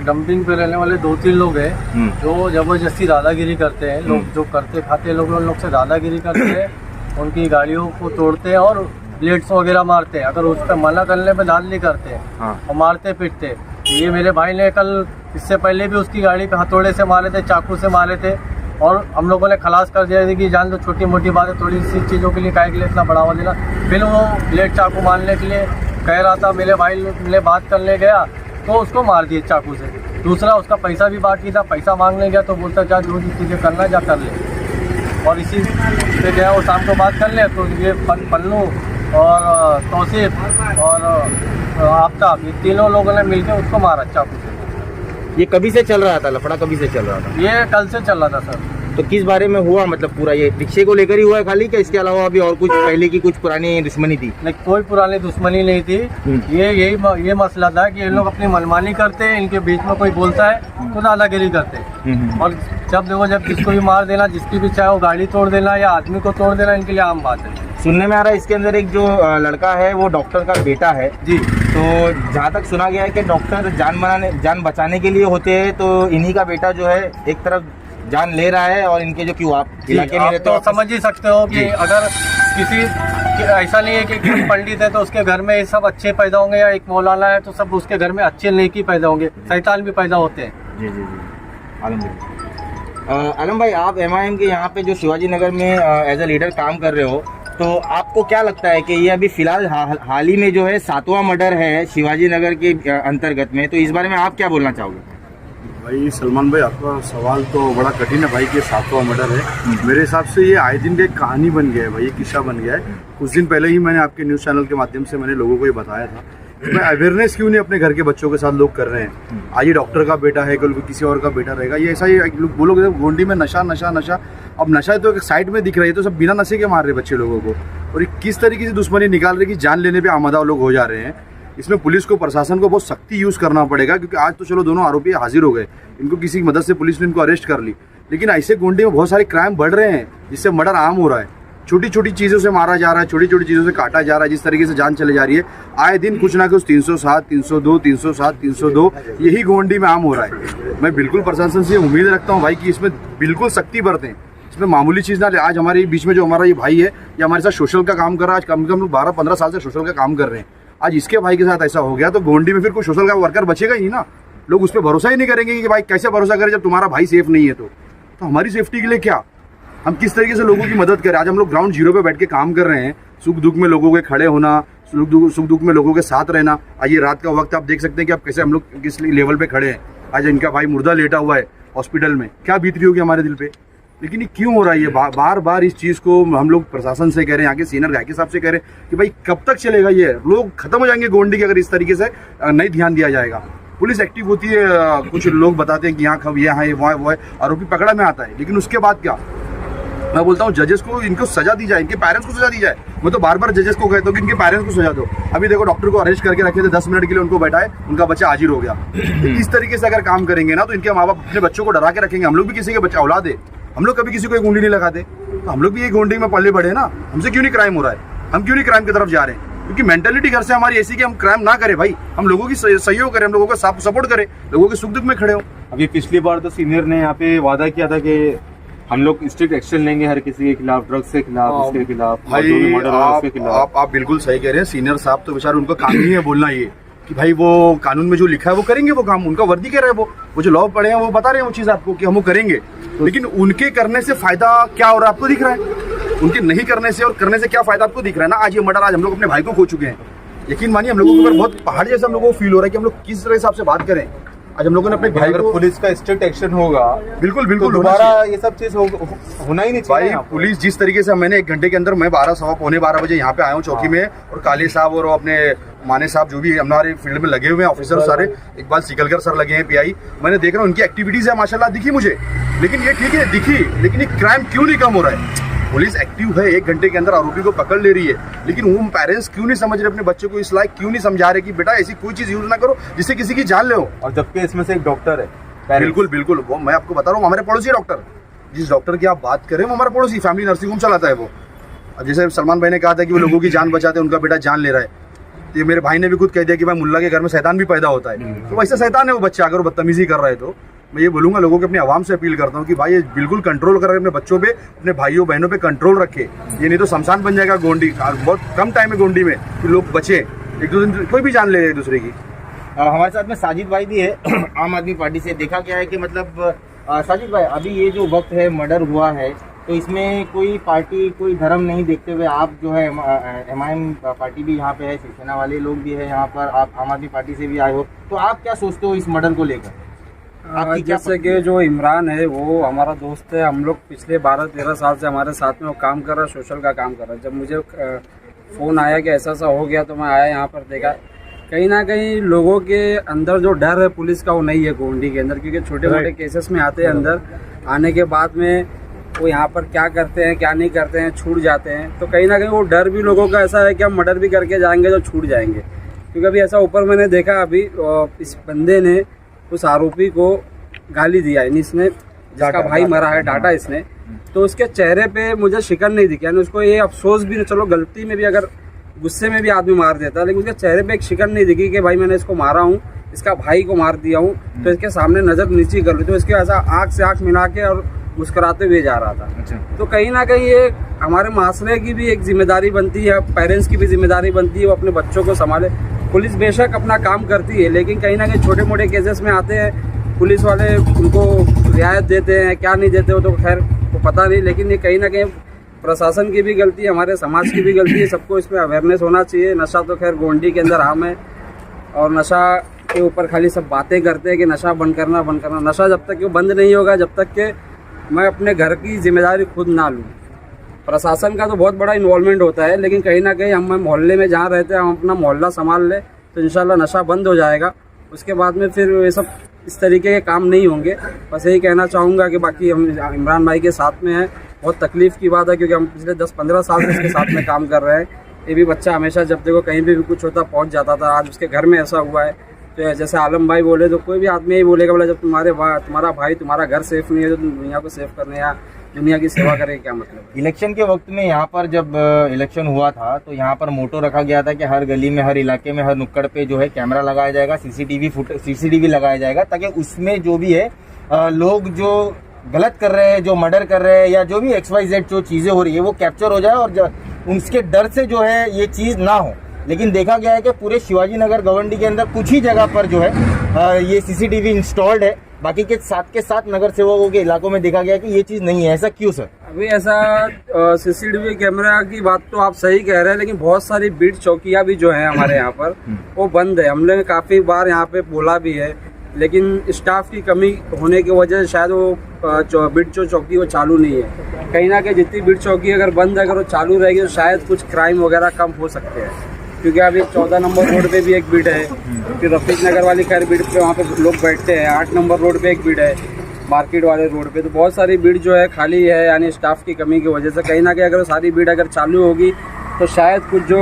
Dumping पे रहने वाले 2-3 लोग हैं जो जबरदस्ती दादागिरी करते हैं। लोग जो करते खाते लोग उन लोग से दादागिरी करते हैं, उनकी गाड़ियों को तोड़ते हैं और ब्लेड्स वगैरह मारते हैं। अगर उस पर मना करने पे दाद नहीं करते हैं और मारते पीटते। ये मेरे भाई ने कल इससे पहले भी उसकी गाड़ी पे हथौड़े से मारे थे, चाकू से मारे थे और हम लोगों ने खलास कर दिया कि जान दो, छोटी मोटी बातें थोड़ी सी चीज़ों के लिए काहे के लिए इतना बढ़ावा देना। फिर वो ब्लेड चाकू मारने के लिए कह रहा था, मेरे भाई ने बात करने गया तो उसको मार दिए चाकू से। दूसरा उसका पैसा भी बाकी था, पैसा मांगने गया तो बोलता जा जो तुझे करना जा कर ले। और इसी से गया वो शाम को बात कर ले तो ये पन्नू और तौसीफ और आफ्ताब, ये तीनों लोगों ने मिलकर उसको मारा चाकू से। ये कभी से चल रहा था लफड़ा, कभी से चल रहा था? ये कल से चल रहा था सर। तो किस बारे में हुआ, मतलब पूरा ये रिक्शे को लेकर ही हुआ है खाली, क्या इसके अलावा अभी और कुछ पहले की कुछ पुरानी दुश्मनी थी? नहीं, कोई पुरानी दुश्मनी नहीं थी। ये मसला था कि ये लोग अपनी मनमानी करते हैं, इनके बीच में कोई बोलता है तो दादागिरी करते हैं। और जब जिसको भी मार देना, जिसकी भी चाहे वो गाड़ी तोड़ देना या आदमी को तोड़ देना, इनके लिए आम बात है। सुनने में आ रहा है इसके अंदर एक जो लड़का है वो डॉक्टर का बेटा है जी। तो जहाँ तक सुना गया है कि डॉक्टर जान बचाने के लिए होते हैं, तो इन्हीं का बेटा जो है एक तरफ जान ले रहा है और इनके जो क्यों आप इलाके में रहते हो, समझ ही सकते हो कि अगर किसी ऐसा नहीं है कि पंडित है तो उसके घर में सब अच्छे पैदा होंगे, या एक मौलाना है तो सब उसके घर में अच्छे नेकी पैदा होंगे, शैतान भी पैदा होते हैं। जी जी जी। आलम भाई, आप MIM के यहाँ पे जो शिवाजी नगर में एज ए लीडर काम कर रहे हो, तो आपको क्या लगता है कि ये अभी फिलहाल हाल ही में जो है 7वां मर्डर है शिवाजी नगर के अंतर्गत में, तो इस बारे में आप क्या बोलना चाहोगे? भाई सलमान भाई, आपका सवाल तो बड़ा कठिन है भाई कि 7वां मर्डर है। मेरे हिसाब से ये आए दिन का एक कहानी बन गया है भाई, ये किस्सा बन गया है। कुछ दिन पहले ही मैंने आपके न्यूज़ चैनल के माध्यम से मैंने लोगों को ये बताया था कि मैं अवेयरनेस क्यों नहीं अपने घर के बच्चों के साथ लोग कर रहे हैं। आज ये डॉक्टर का बेटा है, कल किसी और का बेटा रहेगा, ये ऐसा ही लोग बोलोगे गोंडी में नशा नशा नशा। अब नशा तो एक साइड में दिख रही है, तो सब बिना नशे के मार रहे बच्चे लोगों को। और ये किस तरीके से दुश्मनी निकाल रहे कि जान लेने पर आमादा लोग हो जा रहे हैं। इसमें पुलिस को, प्रशासन को बहुत सख्ती यूज़ करना पड़ेगा, क्योंकि आज तो चलो दोनों आरोपी हाजिर हो गए, इनको किसी की मदद से पुलिस ने इनको अरेस्ट कर ली, लेकिन ऐसे गोंडी में बहुत सारे क्राइम बढ़ रहे हैं जिससे मर्डर आम हो रहा है। छोटी छोटी चीज़ों से मारा जा रहा है, छोटी छोटी चीज़ों से काटा जा रहा है, जिस तरीके से जान चले जा रही है। आए दिन कुछ ना कुछ 307, 302, 307, 302 यही गोंडी में आम हो रहा है। मैं बिल्कुल प्रशासन से उम्मीद रखता हूँ भाई कि इसमें बिल्कुल सख्ती बरतें, इसमें मामूली चीज़ ना। आज हमारे बीच में जो हमारा ये भाई है, ये हमारे साथ सोशल का काम कर रहा है, आज कम से कम लोग 12-15 साल से सोशल का काम कर रहे हैं। आज इसके भाई के साथ ऐसा हो गया तो गोंडी में फिर कोई सोशल का वर्कर बचेगा ही ना। लोग उस पर भरोसा ही नहीं करेंगे कि भाई कैसे भरोसा करें जब तुम्हारा भाई सेफ नहीं है। तो हमारी सेफ्टी के लिए क्या, हम किस तरीके से लोगों की मदद करें। आज हम लोग ग्राउंड जीरो पे बैठ के काम कर रहे हैं, सुख दुख में लोगों के खड़े होना, सुख दुख में लोगों के साथ रहना। आज ये रात का वक्त आप देख सकते हैं कि आप कैसे हम लोग किस लेवल पे खड़े हैं। आज इनका भाई मुर्दा लेटा हुआ है हॉस्पिटल में, क्या बीत रही होगी हमारे दिल पे। लेकिन ये क्यों हो रहा है, ये बार बार इस चीज़ को हम लोग प्रशासन से कह रहे हैं, यहाँ के सीनियर गाय के साहब से कह रहे हैं कि भाई कब तक चलेगा ये, लोग खत्म हो जाएंगे गोंडी के अगर इस तरीके से नहीं ध्यान दिया जाएगा। पुलिस एक्टिव होती है, कुछ लोग बताते हैं कि यहाँ खब यहाँ है वो है, आरोपी पकड़ा में आता है, लेकिन उसके बाद क्या। मैं बोलता हूँ जजेस को इनको सजा दी जाए, इनके पेरेंट्स को सजा दी जाए। मैं तो बार बार जजेस को कहता हूँ कि इनके पेरेंट्स को सजा दो। अभी देखो डॉक्टर को अरेस्ट करके रखे थे, 10 मिनट के लिए उनको बैठाए, उनका बच्चा हाजिर हो गया। इस तरीके से अगर काम करेंगे ना तो इनके माँ बाप अपने बच्चों को डरा के रखेंगे। हम लोग भी किसी के बच्चा औलाद है, हम लोग कभी किसी को एक उंगली नहीं लगाते, तो हम लोग भी एक गोंडी में पल्ले बढ़े ना। हमसे क्यों नहीं क्राइम हो रहा है, हम क्यों नहीं क्राइम की तरफ जा रहे हैं? क्योंकि मेंटेलिटी घर से हमारी ऐसी कि हम क्राइम ना करें भाई, हम लोगों की सहयोग करें, हम लोगों का सपोर्ट करें, लोगों के सुख दुख में खड़े हो। अभी पिछली बार तो सीनियर ने यहाँ पे वादा किया था कि हम लोग स्ट्रिक्ट एक्शन लेंगे हर किसी के खिलाफ, ड्रग्स के खिलाफ, इसके खिलाफ, जो भी मर्डर हो उसके खिलाफ। आप बिल्कुल सही कह रहे हैं। सीनियर साहब तो बेचारे, उनका काम ही है बोलना ये कि भाई वो कानून में जो लिखा है वो करेंगे, वो काम उनका वर्दी कह रहे हैं, वो जो लॉ पढ़े हैं वो बता रहे हैं वो चीज़ आपको कि हम वो करेंगे। लेकिन उनके करने से फायदा क्या हो रहा है आपको दिख रहा है? उनके नहीं करने से और करने से क्या फायदा आपको दिख रहा है ना। आज ये मर्डर, आज हम लोग अपने भाई को खो चुके हैं। यकीन मानिए हम लोगों के ऊपर बहुत पहाड़ जैसा हम लोगों को फील हो रहा है कि हम लोग किस तरह हिसाब से बात करें। आज हम लोगों ने अपने भाई को, पुलिस का स्ट्रिक्ट एक्शन होगा बिल्कुल तो दोबारा ये सब चीज होना ही नहीं चाहिए। भाई पुलिस जिस तरीके से, मैंने 1 घंटे के अंदर, मैं 12-12 बजे यहाँ पे आया हूँ चौकी में, और काले साहब और अपने माने साहब जो भी हमारे फील्ड में लगे हुए हैं ऑफिसर सारे, इकबाल सिकलकर सर लगे हैं PI, मैंने देख रहा हूँ उनकी एक्टिविटीज है माशाल्लाह दिखी मुझे। लेकिन ये ठीक है दिखी, लेकिन ये क्राइम क्यों नहीं कम हो रहा है? पुलिस एक्टिव है, 1 घंटे के अंदर आरोपी को पकड़ ले रही है, लेकिन वो पेरेंट्स क्यों नहीं समझ रहे अपने बच्चों को, इस लायक क्यों नहीं समझा रहे कि बेटा ऐसी कोई चीज यूज ना करो जिससे किसी की जान ले हो। और जबकि इसमें से एक डॉक्टर है। बिल्कुल वो मैं आपको बता रहा हूँ, हमारे पड़ोसी डॉक्टर, जिस डॉक्टर की आप बात करें वो हमारा पड़ोसी, फैमिली नर्सिंग होम चलाता है वो। अब जैसे सलमान भाई ने कहा था कि वो लोगों की जान बचाते हैं, उनका बेटा जान ले रहा है। तो ये मेरे भाई ने भी खुद कह दिया कि भाई मुल्ला के घर में शैतान भी पैदा होता है, तो वैसे शैतान है वो बच्चा अगर वो बदतमीजी कर रहे तो मैं ये बोलूँगा लोगों के, अपनी आवाम से अपील करता हूँ कि भाई ये बिल्कुल कंट्रोल कर अपने बच्चों पे, अपने भाइयों बहनों पे कंट्रोल रखे। ये नहीं तो शमशान बन जाएगा गोंडी, बहुत कम टाइम है गोंडी में कि लोग बचे, एक दूसरे कोई भी जान ले एक दूसरे की। हमारे साथ में साजिद भाई भी है आम आदमी पार्टी से। देखा गया है कि मतलब साजिद भाई, अभी ये जो वक्त है मर्डर हुआ है, तो इसमें कोई पार्टी कोई धर्म नहीं देखते हुए आप जो है MIM पार्टी भी यहाँ पे है, शिवसेना वाले लोग भी है यहाँ पर, आप आम आदमी पार्टी से भी आए हो, तो आप क्या सोचते हो इस मर्डर को लेकर? जैसे कि जो इमरान है वो हमारा दोस्त है, हम लोग पिछले 12-13 साल से हमारे साथ में वो काम कर रहा है, सोशल का काम कर रहा है। जब मुझे फ़ोन आया कि ऐसा हो गया तो मैं आया यहाँ पर, देखा कहीं ना कहीं लोगों के अंदर जो डर है पुलिस का वो नहीं है गोंडी के अंदर, क्योंकि छोटे मोटे केसेस में आते हैं अंदर, आने के बाद में वो यहाँ पर क्या करते हैं क्या नहीं करते हैं, छूट जाते हैं। तो कहीं ना कहीं वो डर भी लोगों का ऐसा है कि हम मर्डर भी करके जाएंगे तो छूट जाएंगे। क्योंकि अभी ऐसा ऊपर मैंने देखा, अभी इस बंदे ने उस आरोपी को गाली दिया, यानी इसने जिसका भाई मरा है डाटा इसने, तो उसके चेहरे पे मुझे शिकन नहीं दिखी, यानी उसको ये अफसोस भी, चलो गलती में भी अगर गुस्से में भी आदमी मार देता, लेकिन उसके चेहरे पे एक शिकन नहीं दिखी कि भाई मैंने इसको मारा हूँ, इसका भाई को मार दिया हूँ, तो इसके सामने नज़र नीची कर ली, तो इसके ऐसा आँख से आँख मिला के और मुस्कुराते हुए जा रहा था। अच्छा। तो कहीं ना कहीं ये हमारे माशरे की भी एक जिम्मेदारी बनती है, पेरेंट्स की भी जिम्मेदारी बनती है, वो अपने बच्चों को संभाले। पुलिस बेशक अपना काम करती है, लेकिन कहीं ना कहीं छोटे मोटे केसेस में आते हैं पुलिस वाले, उनको रियायत देते हैं क्या नहीं देते हो तो खैर वो पता नहीं, लेकिन ये कहीं ना कहीं प्रशासन की भी गलती है, हमारे समाज की भी गलती है। सबको इसमें अवेयरनेस होना चाहिए। नशा तो खैर गोंडी के अंदर आम है, और नशा के ऊपर खाली सब बातें करते हैं कि नशा बंद करना बंद करना। नशा जब तक वो बंद नहीं होगा, जब तक कि मैं अपने घर की जिम्मेदारी खुद ना लूँ। प्रशासन का तो बहुत बड़ा इन्वॉल्वमेंट होता है, लेकिन कहीं ना कहीं हम मोहल्ले में जहाँ रहते हैं हम अपना मोहल्ला संभाल लें तो इंशाल्लाह नशा बंद हो जाएगा। उसके बाद में फिर ये सब इस तरीके के काम नहीं होंगे। बस यही कहना चाहूँगा कि बाकी हम इमरान भाई के साथ में हैं। बहुत तकलीफ़ की बात है, क्योंकि हम पिछले 10-15 साल से इसके साथ में काम कर रहे हैं। ये भी बच्चा हमेशा जब देखो कहीं भी कुछ होता पहुंच जाता था। आज उसके घर में ऐसा हुआ है, तो जैसे आलम भाई बोले तो कोई भी आदमी यही बोलेगा, बोला जब तुम्हारा भाई तुम्हारा घर सेफ नहीं है तो दुनिया को सेफ करने या दुनिया की सेवा करें क्या मतलब। इलेक्शन के वक्त में यहाँ पर जब इलेक्शन हुआ था तो यहाँ पर मोटो रखा गया था कि हर गली में, हर इलाके में, हर नुक्कड़ पे जो है कैमरा लगाया जाएगा, सीसीटीवी लगाया जाएगा, ताकि उसमें जो भी है लोग जो गलत कर रहे हैं, जो मर्डर कर रहे हैं या जो भी XYZ जो चीज़ें हो रही है वो कैप्चर हो जाए और उसके डर से जो है ये चीज़ ना हो। लेकिन देखा गया है कि पूरे शिवाजी नगर गवंडी के अंदर कुछ ही जगह पर जो है ये सीसीटीवी इंस्टॉल्ड है, बाकी के साथ नगर सेवकों के इलाकों में देखा गया कि ये चीज़ नहीं है। ऐसा क्यों सर? अभी ऐसा सीसीटीवी कैमरा की बात तो आप सही कह रहे हैं, लेकिन बहुत सारी बीट चौकियाँ भी जो हैं हमारे यहाँ पर वो बंद है। हमने काफ़ी बार यहाँ पे बोला भी है, लेकिन स्टाफ की कमी होने की वजह से शायद वो बीट चौकी वो चालू नहीं है। कहीं ना कहीं जितनी बीट चौकी अगर बंद है, अगर वो चालू रहेगी तो शायद कुछ क्राइम वगैरह कम हो सकते हैं। क्योंकि अभी 14 नंबर रोड पे भी एक बीट है, फिर रफीक नगर वाली खैर बीट पे वहाँ पे लोग बैठते हैं। 8 नंबर रोड पे एक बीट है, मार्केट वाले रोड पे। तो बहुत सारी बीट जो है खाली है, यानी स्टाफ की कमी की वजह से। कहीं ना कहीं अगर सारी बीट अगर चालू होगी तो शायद कुछ जो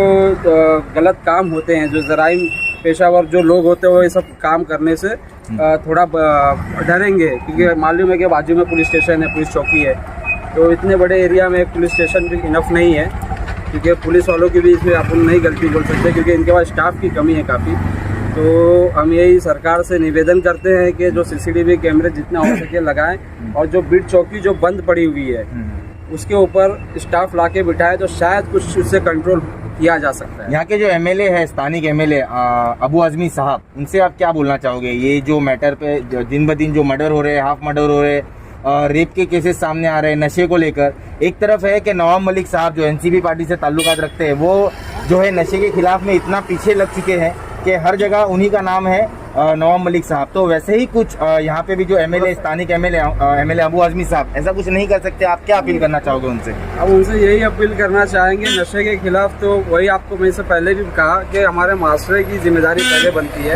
गलत काम होते हैं, जो जराइम पेशावर जो लोग होते हैं वो ये सब काम करने से थोड़ा डरेंगे। क्योंकि मालूम है कि बाजू में पुलिस स्टेशन है, पुलिस चौकी है, तो इतने बड़े एरिया में पुलिस स्टेशन भी इनफ नहीं है। क्योंकि पुलिस वालों की भी इसमें अपन नहीं गलती बोल सकते, क्योंकि इनके पास स्टाफ की कमी है काफ़ी। तो हम यही सरकार से निवेदन करते हैं कि जो सीसीटीवी कैमरे जितना हो सके लगाएं, और जो बीट चौकी जो बंद पड़ी हुई है उसके ऊपर स्टाफ लाके बिठाए तो शायद कुछ उससे कंट्रोल किया जा सकता है। यहाँ के जो MLA है, स्थानिक MLA अबू आजमी साहब, उनसे आप क्या बोलना चाहोगे? ये जो मैटर पे दिन ब दिन जो मर्डर हो रहे हैं, हाफ मर्डर हो रहे हैं, रेप के केसेस सामने आ रहे हैं, नशे को लेकर, एक तरफ है कि नवाब मलिक साहब जो NCP पार्टी से ताल्लुकात रखते हैं, वो जो है नशे के खिलाफ में इतना पीछे लग चुके हैं कि हर जगह उन्हीं का नाम है नवाब मलिक साहब। तो वैसे ही कुछ यहाँ पे भी जो MLA, स्थानिक MLA अबू आजमी साहब ऐसा कुछ नहीं कर सकते? आप क्या अपील करना चाहोगे उनसे? अब उनसे यही अपील करना चाहेंगे नशे के खिलाफ। तो वही आपको मैं से पहले भी कहा कि हमारे माशरे की जिम्मेदारी पहले बनती है,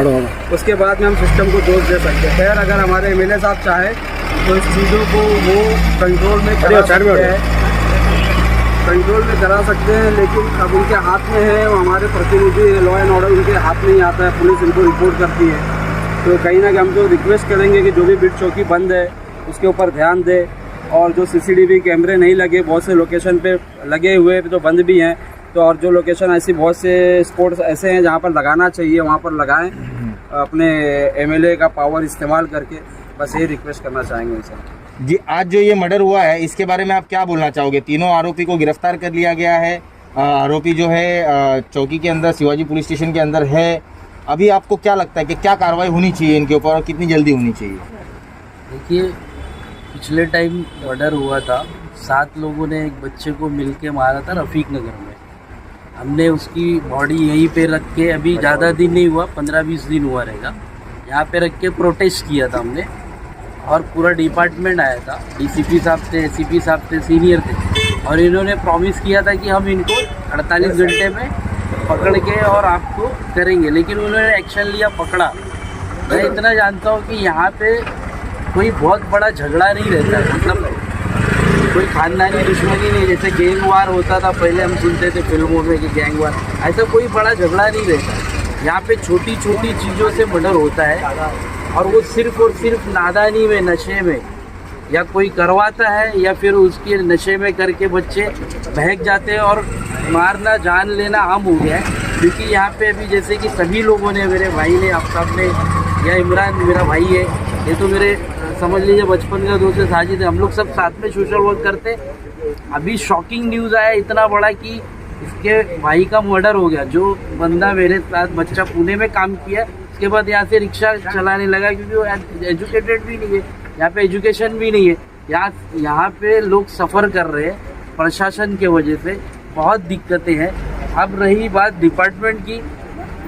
उसके बाद में हम सिस्टम को दोष दे सकते हैं। खैर अगर हमारे MLA साहब चाहे तो इस चीज़ों को वो कंट्रोल में करा सकते हैं, लेकिन अब उनके हाथ में है, वो हमारे प्रतिनिधि लॉ एंड ऑर्डर उनके हाथ में ही आता है, पुलिस उनको रिपोर्ट करती है। तो कहीं ना कहीं हम तो रिक्वेस्ट करेंगे कि जो भी बीट चौकी बंद है उसके ऊपर ध्यान दे, और जो CCTV कैमरे नहीं लगे, बहुत से लोकेशन पे लगे हुए तो बंद भी हैं, तो और जो लोकेशन ऐसी बहुत से स्पॉट्स ऐसे हैं जहाँ पर लगाना चाहिए वहाँ पर लगाएं अपने एमएलए का पावर इस्तेमाल करके। बस ये रिक्वेस्ट करना चाहेंगे उनसे। जी, आज जो ये मर्डर हुआ है इसके बारे में आप क्या बोलना चाहोगे? तीनों आरोपी को गिरफ्तार कर लिया गया है, आरोपी जो है चौकी के अंदर, शिवाजी पुलिस स्टेशन के अंदर है। अभी आपको क्या लगता है कि क्या कार्रवाई होनी चाहिए इनके ऊपर और कितनी जल्दी होनी चाहिए? देखिए, पिछले टाइम मर्डर हुआ था, 7 लोगों ने एक बच्चे को मिलके मारा था रफ़ीक नगर में। हमने उसकी बॉडी यहीं पे रख के, अभी ज़्यादा दिन नहीं हुआ, 15-20 दिन हुआ रहेगा, यहाँ पे रख के प्रोटेस्ट किया था हमने। और पूरा डिपार्टमेंट आया था, डीसीपी साहब थे, एसीपी साहब थे, सीनियर थे, और इन्होंने प्रॉमिस किया था कि हम इनको 48 घंटे में पकड़ के और आपको करेंगे। लेकिन उन्होंने एक्शन लिया, पकड़ा। मैं इतना जानता हूँ कि यहाँ पे कोई बहुत बड़ा झगड़ा नहीं रहता है, मतलब कोई खानदानी दुश्मनी नहीं, जैसे गैंग वार होता था पहले, हम सुनते थे फिल्मों में कि गैंग वार, ऐसा कोई बड़ा झगड़ा नहीं रहता। यहाँ पे छोटी छोटी चीज़ों से मर्डर होता है, और वो सिर्फ और सिर्फ नादानी में, नशे में, या कोई करवाता है या फिर उसके नशे में करके बच्चे बहक जाते हैं और मारना, जान लेना आम हो गया है। क्योंकि यहाँ पे अभी जैसे कि सभी लोगों ने, मेरे भाई ने, आफ्ताब ने, या इमरान मेरा भाई है, ये तो मेरे समझ लीजिए बचपन का दोस्त है, साजिद है, हम लोग सब साथ में सोशल वर्क करते। अभी शॉकिंग न्यूज़ आया इतना बड़ा कि इसके भाई का मर्डर हो गया। जो बंदा मेरे साथ, बच्चा पुणे में काम किया, उसके बाद यहाँ से रिक्शा चलाने लगा, क्योंकि वो एजुकेटेड भी नहीं है, यहाँ पे एजुकेशन भी नहीं है। यहाँ पे लोग सफ़र कर रहे हैं प्रशासन के वजह से, बहुत दिक्कतें हैं। अब रही बात डिपार्टमेंट की,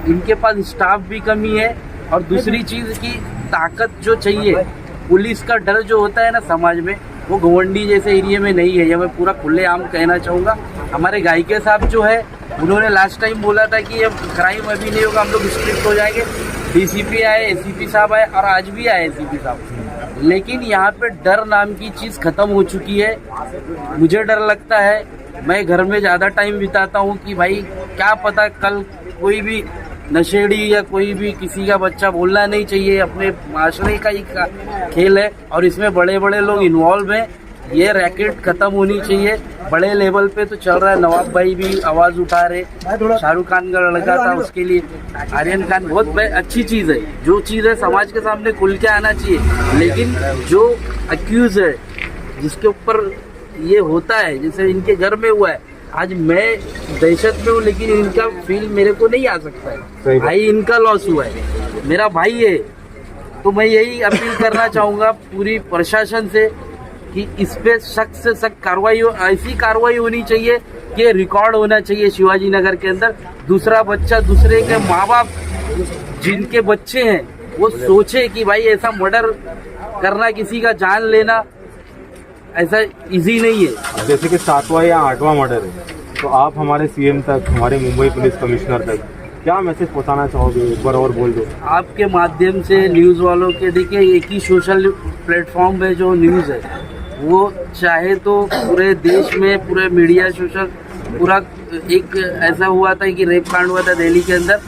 इनके पास स्टाफ भी कमी है, और दूसरी चीज़ की ताकत जो चाहिए, पुलिस का डर जो होता है ना समाज में, वो घवंडी जैसे एरिया में नहीं है। यह मैं पूरा खुलेआम कहना चाहूँगा। हमारे गायके साहब जो है, उन्होंने लास्ट टाइम बोला था कि अब क्राइम अभी नहीं होगा, हम लोग स्ट्रिक्ट हो जाएंगे। डीसीपी आए, एसीपी साहब आए, और आज भी आए एसीपी साहब। लेकिन यहाँ पे डर नाम की चीज़ खत्म हो चुकी है। मुझे डर लगता है, मैं घर में ज़्यादा टाइम बिताता हूँ कि भाई क्या पता कल कोई भी नशेड़ी या कोई भी किसी का बच्चा, बोलना नहीं चाहिए, अपने माशरे का ही खेल है, और इसमें बड़े बड़े लोग इन्वॉल्व हैं। ये रैकेट खत्म होनी चाहिए। बड़े लेवल पे तो चल रहा है, नवाब भाई भी आवाज़ उठा रहे, शाहरुख खान का लड़का था, उसके लिए आर्यन खान, बहुत अच्छी चीज़ है। जो चीज़ है समाज के सामने खुल के आना चाहिए। लेकिन जो अक्यूज है, जिसके ऊपर ये होता है, जैसे इनके घर में हुआ है, आज मैं दहशत में हूँ, लेकिन इनका फील मेरे को नहीं आ सकता है। भाई इनका लॉस हुआ है, मेरा भाई है, तो मैं यही अपील करना चाहूँगा पूरी प्रशासन से कि इस पे सख्त से सख्त कार्रवाई हो। ऐसी कार्रवाई होनी चाहिए कि रिकॉर्ड होना चाहिए शिवाजी नगर के अंदर। दूसरा बच्चा, दूसरे के माँ बाप जिनके बच्चे हैं, वो सोचे कि भाई ऐसा मर्डर करना, किसी का जान लेना, ऐसा इजी नहीं है। जैसे कि 7वां या 8वां मर्डर है, तो आप हमारे सीएम तक, हमारे मुंबई पुलिस कमिश्नर तक क्या मैसेज पहुंचाना चाहोगे? एक बार और बोल दो। आपके माध्यम से न्यूज़ वालों के, देखिए एक ही सोशल प्लेटफॉर्म है जो न्यूज़ है, वो चाहे तो पूरे देश में, पूरे मीडिया, सोशल, पूरा एक ऐसा हुआ था कि रेप कांड हुआ था दिल्ली के अंदर,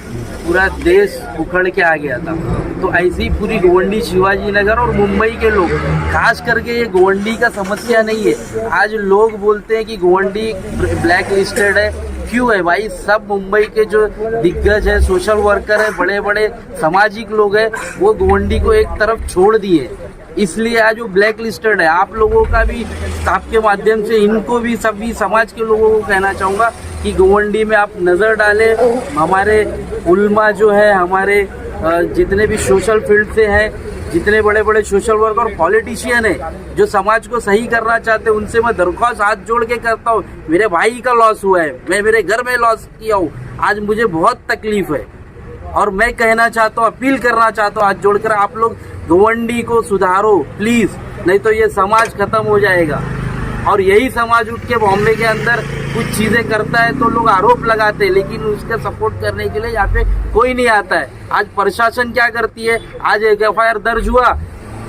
पूरा देश उखड़ के आ गया था। तो ऐसी पूरी गोवंडी, शिवाजी नगर और मुंबई के लोग, खास करके ये गोवंडी का समस्या नहीं है। आज लोग बोलते हैं कि गोवंडी ब्लैक लिस्टेड है, क्यों है भाई? सब मुंबई के जो दिग्गज है, सोशल वर्कर है, बड़े बड़े सामाजिक लोग हैं, वो गोवंडी को एक तरफ छोड़ दिए, इसलिए आज वो ब्लैक लिस्टेड है। आप लोगों का भी, आपके माध्यम से इनको भी, सभी समाज के लोगों को कहना चाहूँगा कि गोवंडी में आप नज़र डालें। हमारे उल्मा जो है, हमारे जितने भी सोशल फील्ड से हैं, जितने बड़े बड़े सोशल वर्कर और पॉलिटिशियन हैं जो समाज को सही करना चाहते हैं, उनसे मैं दरख्वास्त हाथ जोड़ के करता हूँ। मेरे भाई का लॉस हुआ है, मैं मेरे घर में लॉस किया हूँ, आज मुझे बहुत तकलीफ है, और मैं कहना चाहता हूँ, अपील करना चाहता हूँ हाथ जोड़कर, आप लोग गोवंडी को सुधारो प्लीज़, नहीं तो ये समाज खत्म हो जाएगा। और यही समाज उठ के बॉम्बे के अंदर कुछ चीज़ें करता है तो लोग आरोप लगाते हैं, लेकिन उसका सपोर्ट करने के लिए यहाँ पे कोई नहीं आता है। आज प्रशासन क्या करती है, आज एक एफआईआर दर्ज हुआ,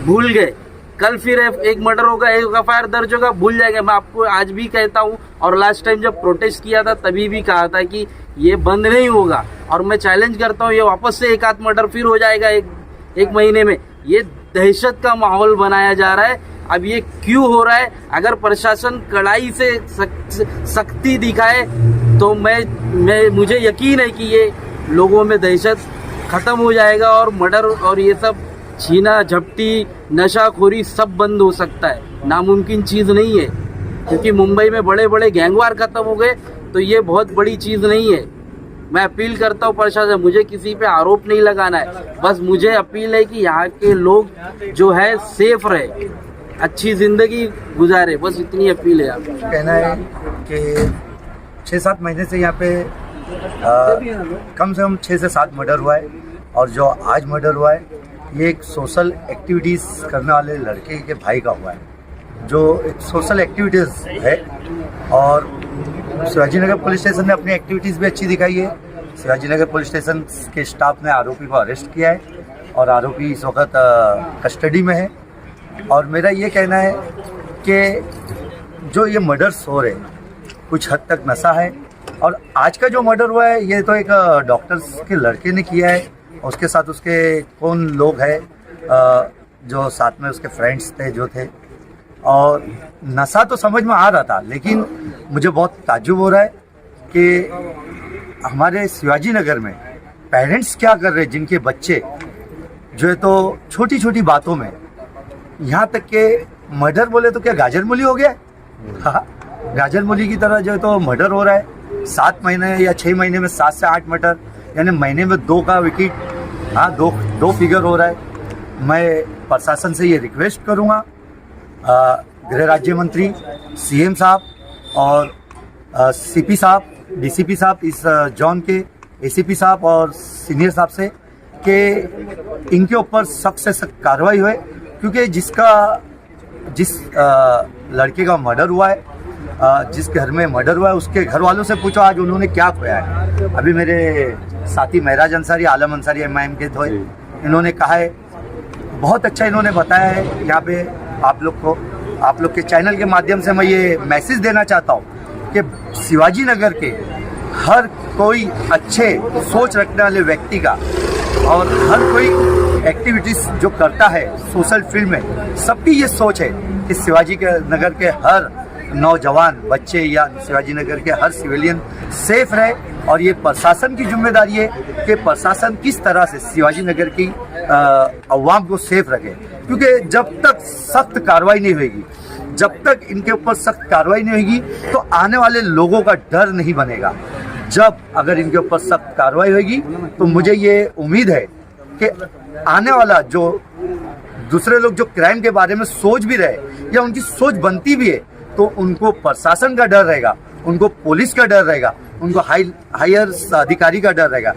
भूल गए, कल फिर एक मर्डर होगा, एक एफआईआर दर्ज होगा, भूल जाएंगे। मैं आपको आज भी कहता हूँ, और लास्ट टाइम जब प्रोटेस्ट किया था तभी भी कहा था कि ये बंद नहीं होगा, और मैं चैलेंज करता हूँ, ये वापस से एक आध मर्डर फिर हो जाएगा एक महीने में। ये दहशत का माहौल बनाया जा रहा है। अब ये क्यों हो रहा है? अगर प्रशासन कड़ाई से सख्ती दिखाए तो मुझे यकीन है कि ये लोगों में दहशत खत्म हो जाएगा और मर्डर और ये सब छीना झपटी नशाखोरी सब बंद हो सकता है। नामुमकिन चीज़ नहीं है, क्योंकि मुंबई में बड़े बड़े गैंगवार खत्म हो गए तो ये बहुत बड़ी चीज़ नहीं है। मैं अपील करता हूँ प्रशासन, मुझे किसी पे आरोप नहीं लगाना है, बस मुझे अपील है कि यहाँ के लोग जो है सेफ रहे, अच्छी ज़िंदगी गुजारे, बस इतनी अपील है। आपको कहना है कि 6-7 महीने से यहाँ पे कम से कम 6 से 7 मर्डर हुआ है, और जो आज मर्डर हुआ है ये एक सोशल एक्टिविटीज़ करने वाले लड़के के भाई का हुआ है, जो एक सोशल एक्टिविटीज़ है। और शिवाजी नगर पुलिस स्टेशन ने अपनी एक्टिविटीज़ भी अच्छी दिखाई है। शिवाजी नगर पुलिस स्टेशन के स्टाफ ने आरोपी को अरेस्ट किया है और आरोपी इस वक्त कस्टडी में है। और मेरा ये कहना है कि जो ये मर्डर्स हो रहे हैं कुछ हद तक नशा है, और आज का जो मर्डर हुआ है ये तो एक डॉक्टर्स के लड़के ने किया है, उसके साथ उसके कौन लोग हैं जो साथ में उसके फ्रेंड्स थे जो थे, और नशा तो समझ में आ रहा था, लेकिन मुझे बहुत ताज्जुब हो रहा है कि हमारे शिवाजी नगर में पेरेंट्स क्या कर रहे हैं, जिनके बच्चे जो है तो छोटी छोटी बातों में, यहाँ तक के मर्डर बोले तो क्या गाजर मूली हो गया? हाँ, गाजर मूली की तरह जो है तो मर्डर हो रहा है। 7 महीने या 6 महीने में 7 से 8 मर्डर, यानी महीने में 2 का विकेट, हाँ 2 फिगर हो रहा है। मैं प्रशासन से ये रिक्वेस्ट करूँगा, गृह राज्य मंत्री, सीएम साहब और सीपी साहब, डीसीपी साहब, इस जोन के एसीपी साहब और सीनियर साहब से कि इनके ऊपर सख्त से सख्त कार्रवाई हुए, क्योंकि जिस लड़के का मर्डर हुआ है, जिस घर में मर्डर हुआ है, उसके घर वालों से पूछो आज उन्होंने क्या खोया है। अभी मेरे साथी महराज अंसारी, आलम अंसारी MIM के थे, इन्होंने कहा है, बहुत अच्छा इन्होंने बताया है। यहाँ पे आप लोग के चैनल के माध्यम से मैं ये मैसेज देना चाहता हूँ कि शिवाजी नगर के हर कोई अच्छे सोच रखने वाले व्यक्ति का और हर कोई एक्टिविटीज़ जो करता है सोशल फील्ड में, सबकी ये सोच है कि शिवाजी के नगर के हर नौजवान बच्चे या शिवाजी नगर के हर सिविलियन सेफ रहे। और ये प्रशासन की जिम्मेदारी है कि प्रशासन किस तरह से शिवाजी नगर की अवाम को सेफ रखे, क्योंकि जब तक सख्त कार्रवाई नहीं होगी, जब तक इनके ऊपर सख्त कार्रवाई नहीं होगी तो आने वाले लोगों का डर नहीं बनेगा। जब अगर इनके ऊपर सख्त कार्रवाई होगी तो मुझे ये उम्मीद है कि आने वाला जो दूसरे लोग जो क्राइम के बारे में सोच भी रहे या उनकी सोच बनती भी है, तो उनको प्रशासन का डर रहेगा, उनको पुलिस का डर रहेगा, उनको हायर अधिकारी का डर रहेगा।